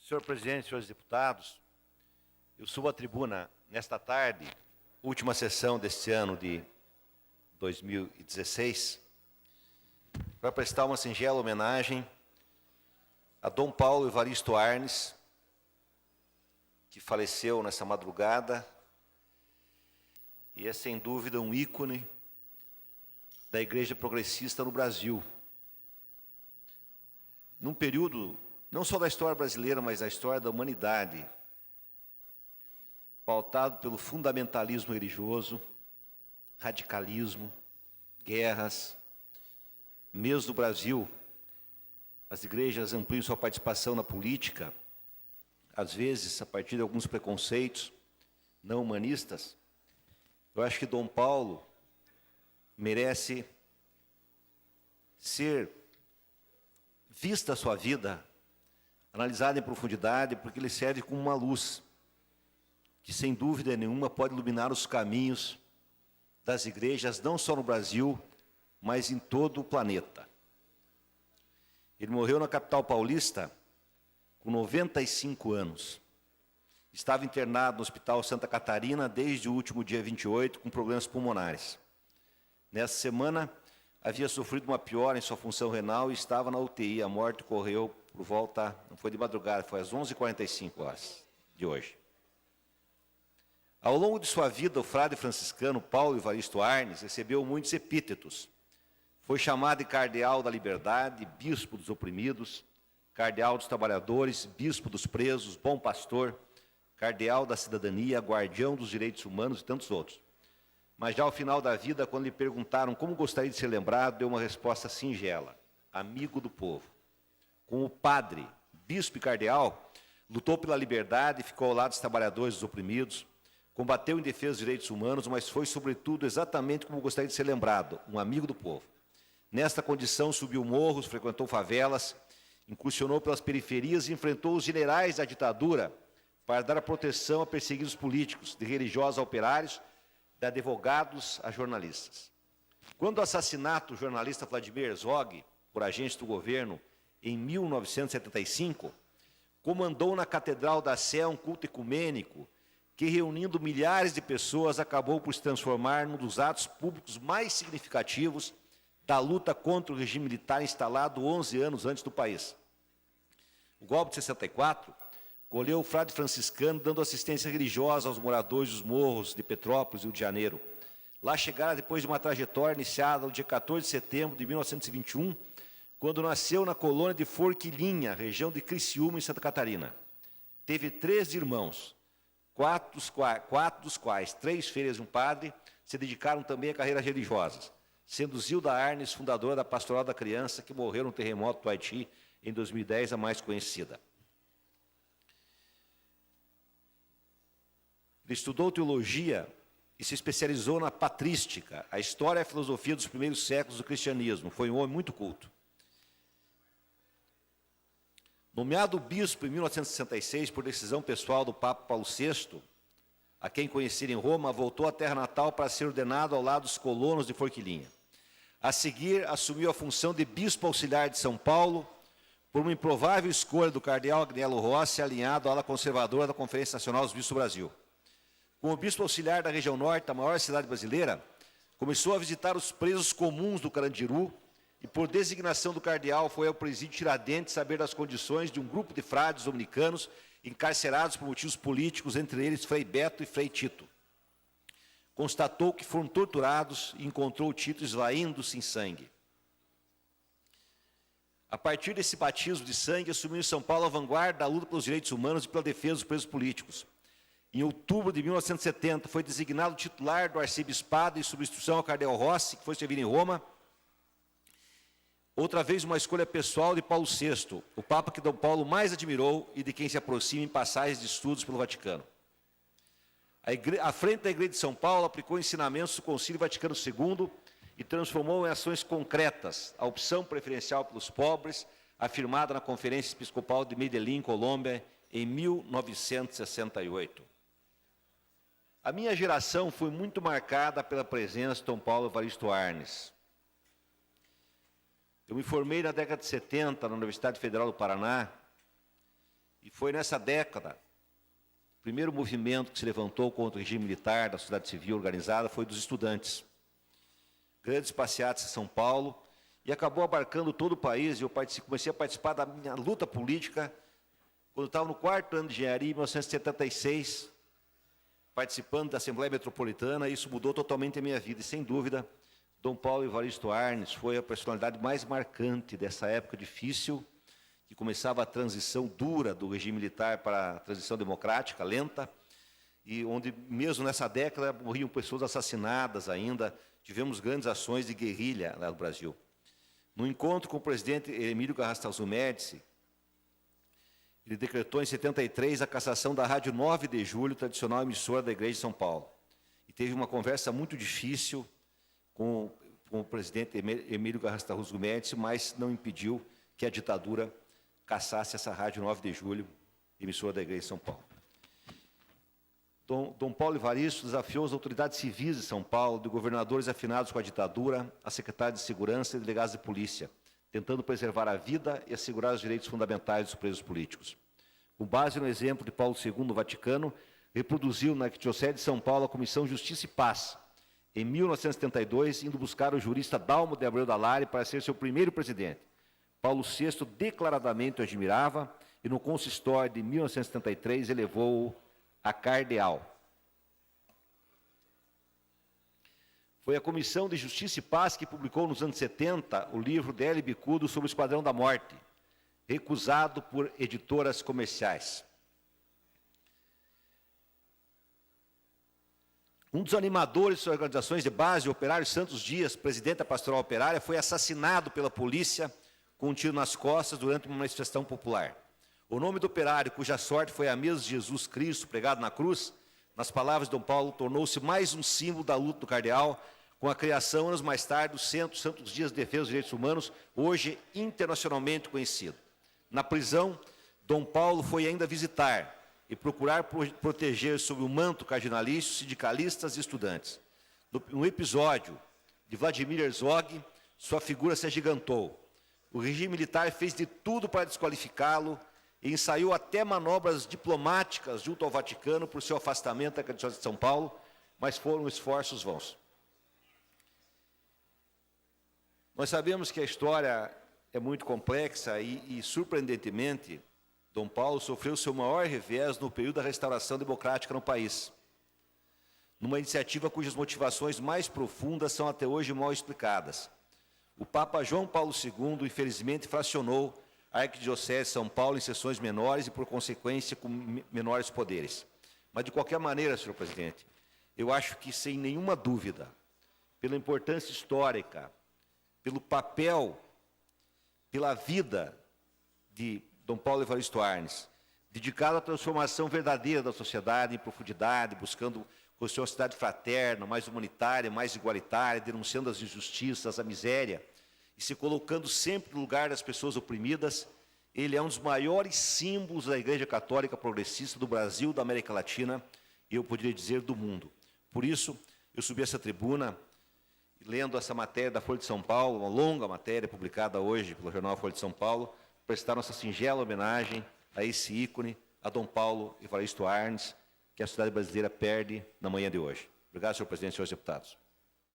Senhor presidente, senhores deputados, eu subo à tribuna nesta tarde, última sessão deste ano de 2016, para prestar uma singela homenagem a Dom Paulo Evaristo Arnes, que faleceu nessa madrugada e é, sem dúvida, um ícone da Igreja Progressista no Brasil. Num período, não só da história brasileira, mas da história da humanidade, pautado pelo fundamentalismo religioso, radicalismo, guerras. Mesmo no Brasil, as igrejas ampliam sua participação na política, às vezes a partir de alguns preconceitos não humanistas. Eu acho que Dom Paulo merece ser vista a sua vida, analisada em profundidade, porque ele serve como uma luz que, sem dúvida nenhuma, pode iluminar os caminhos das igrejas, não só no Brasil, mas em todo o planeta. Ele morreu na capital paulista com 95 anos. Estava internado no Hospital Santa Catarina desde o último dia 28, com problemas pulmonares. Nessa semana, havia sofrido uma piora em sua função renal e estava na UTI. A morte ocorreu por volta, não foi de madrugada, foi às 11h45 de hoje. Ao longo de sua vida, o frade franciscano Paulo Evaristo Arnes recebeu muitos epítetos. Foi chamado de cardeal da liberdade, bispo dos oprimidos, cardeal dos trabalhadores, bispo dos presos, bom pastor, cardeal da cidadania, guardião dos direitos humanos e tantos outros. Mas já ao final da vida, quando lhe perguntaram como gostaria de ser lembrado, deu uma resposta singela: amigo do povo. Como padre, bispo e cardeal, lutou pela liberdade, ficou ao lado dos trabalhadores e dos oprimidos, combateu em defesa dos direitos humanos, mas foi, sobretudo, exatamente como gostaria de ser lembrado, um amigo do povo. Nesta condição, subiu morros, frequentou favelas, incursionou pelas periferias e enfrentou os generais da ditadura para dar a proteção a perseguidos políticos, de religiosos a operários, de advogados a jornalistas. Quando o assassinato do jornalista Vladimir Herzog, por agentes do governo, em 1975, comandou na Catedral da Sé um culto ecumênico que, reunindo milhares de pessoas, acabou por se transformar num dos atos públicos mais significativos da luta contra o regime militar instalado 11 anos antes do país. O golpe de 64 colheu o frade franciscano dando assistência religiosa aos moradores dos morros de Petrópolis e Rio de Janeiro. Lá chegara depois de uma trajetória iniciada no dia 14 de setembro de 1921, quando nasceu na colônia de Forquilinha, região de Criciúma, em Santa Catarina. Teve 13 irmãos, quatro dos quais 3 filhas e um padre, se dedicaram também a carreiras religiosas, sendo Zilda Arnes, fundadora da Pastoral da Criança, que morreu no terremoto do Haiti em 2010, a mais conhecida. Ele estudou teologia e se especializou na patrística, a história e a filosofia dos primeiros séculos do cristianismo. Foi um homem muito culto. Nomeado bispo em 1966 por decisão pessoal do Papa Paulo VI, a quem conhecia em Roma, voltou à terra natal para ser ordenado ao lado dos colonos de Forquilinha. A seguir, assumiu a função de bispo auxiliar de São Paulo, por uma improvável escolha do cardeal Agnello Rossi, alinhado à ala conservadora da Conferência Nacional dos Bispos do Brasil. Como bispo auxiliar da região norte, a maior cidade brasileira, começou a visitar os presos comuns do Carandiru e, por designação do cardeal, foi ao presídio Tiradentes saber das condições de um grupo de frades dominicanos encarcerados por motivos políticos, entre eles Frei Beto e Frei Tito. Constatou que foram torturados e encontrou o Tito esvaindo-se em sangue. A partir desse batismo de sangue, assumiu em São Paulo a vanguarda da luta pelos direitos humanos e pela defesa dos presos políticos. Em outubro de 1970, foi designado titular do arcebispado em substituição ao cardeal Rossi, que foi servir em Roma. Outra vez, uma escolha pessoal de Paulo VI, o Papa que Dom Paulo mais admirou e de quem se aproxima em passagens de estudos pelo Vaticano. À frente da Igreja de São Paulo, aplicou ensinamentos do Concílio Vaticano II e transformou em ações concretas a opção preferencial pelos pobres, afirmada na Conferência Episcopal de Medellín, Colômbia, em 1968. A minha geração foi muito marcada pela presença de Dom Paulo Evaristo Arnes. Eu me formei na década de 70 na Universidade Federal do Paraná E foi nessa década, o primeiro movimento que se levantou contra o regime militar da sociedade civil organizada foi dos estudantes. Grandes passeatas em São Paulo, e acabou abarcando todo o país, e eu comecei a participar da minha luta política, quando eu estava no 4º ano de engenharia, em 1976, participando da Assembleia Metropolitana, e isso mudou totalmente a minha vida, e sem dúvida, Dom Paulo Evaristo Arnes foi a personalidade mais marcante dessa época difícil, que começava a transição dura do regime militar para a transição democrática, lenta, e onde, mesmo nessa década, morriam pessoas assassinadas ainda, tivemos grandes ações de guerrilha lá no Brasil. No encontro com o presidente Emílio Garrastazu Médici, ele decretou em 73 a cassação da Rádio 9 de Julho, tradicional emissora da Igreja de São Paulo. E teve uma conversa muito difícil com o presidente Emílio Garrastazu Médici, mas não impediu que a ditadura cassasse essa Rádio 9 de Julho, emissora da Igreja de São Paulo. Dom Paulo Evaristo desafiou as autoridades civis de São Paulo, de governadores afinados com a ditadura, a secretários de segurança e delegados de polícia, tentando preservar a vida e assegurar os direitos fundamentais dos presos políticos. Com base no exemplo de Paulo II no Vaticano, reproduziu na Arquidiocese de São Paulo a Comissão Justiça e Paz, em 1972, indo buscar o jurista Dalmo de Abreu Dallari para ser seu primeiro presidente. Paulo VI declaradamente o admirava e no consistório de 1973 elevou-o a cardeal. Foi a Comissão de Justiça e Paz que publicou nos anos 70 o livro de L. Bicudo sobre o Esquadrão da Morte, recusado por editoras comerciais. Um dos animadores das organizações de base, o Operário Santos Dias, presidente da Pastoral Operária, foi assassinado pela polícia com um tiro nas costas durante uma manifestação popular. O nome do operário, cuja sorte foi a mesma de Jesus Cristo pregado na cruz, nas palavras de Dom Paulo, tornou-se mais um símbolo da luta do cardeal, com a criação, anos mais tarde, do Centro Santos Dias de Defesa dos Direitos Humanos, hoje internacionalmente conhecido. Na prisão, Dom Paulo foi ainda visitar e procurar proteger sob o manto cardinalício sindicalistas e estudantes. No episódio de Vladimir Herzog, sua figura se agigantou. O regime militar fez de tudo para desqualificá-lo e ensaiou até manobras diplomáticas junto ao Vaticano por seu afastamento da Arquidiocese de São Paulo, mas foram esforços vãos. Nós sabemos que a história é muito complexa e surpreendentemente, Dom Paulo sofreu seu maior revés no período da restauração democrática no país, numa iniciativa cujas motivações mais profundas são até hoje mal explicadas. O Papa João Paulo II, infelizmente, fracionou a Arquidiocese de São Paulo em seções menores e, por consequência, com menores poderes. Mas, de qualquer maneira, senhor presidente, eu acho que, sem nenhuma dúvida, pela importância histórica, pelo papel, pela vida de Dom Paulo Evaristo Arnes, dedicado à transformação verdadeira da sociedade em profundidade, buscando construir uma sociedade fraterna, mais humanitária, mais igualitária, denunciando as injustiças, a miséria, e se colocando sempre no lugar das pessoas oprimidas, ele é um dos maiores símbolos da Igreja Católica Progressista do Brasil, da América Latina, e eu poderia dizer do mundo. Por isso, eu subi essa tribuna, lendo essa matéria da Folha de São Paulo, uma longa matéria publicada hoje pelo jornal Folha de São Paulo, prestar nossa singela homenagem a esse ícone, a Dom Paulo Evaristo Arnes, que a sociedade brasileira perde na manhã de hoje. Obrigado, senhor presidente e senhores deputados.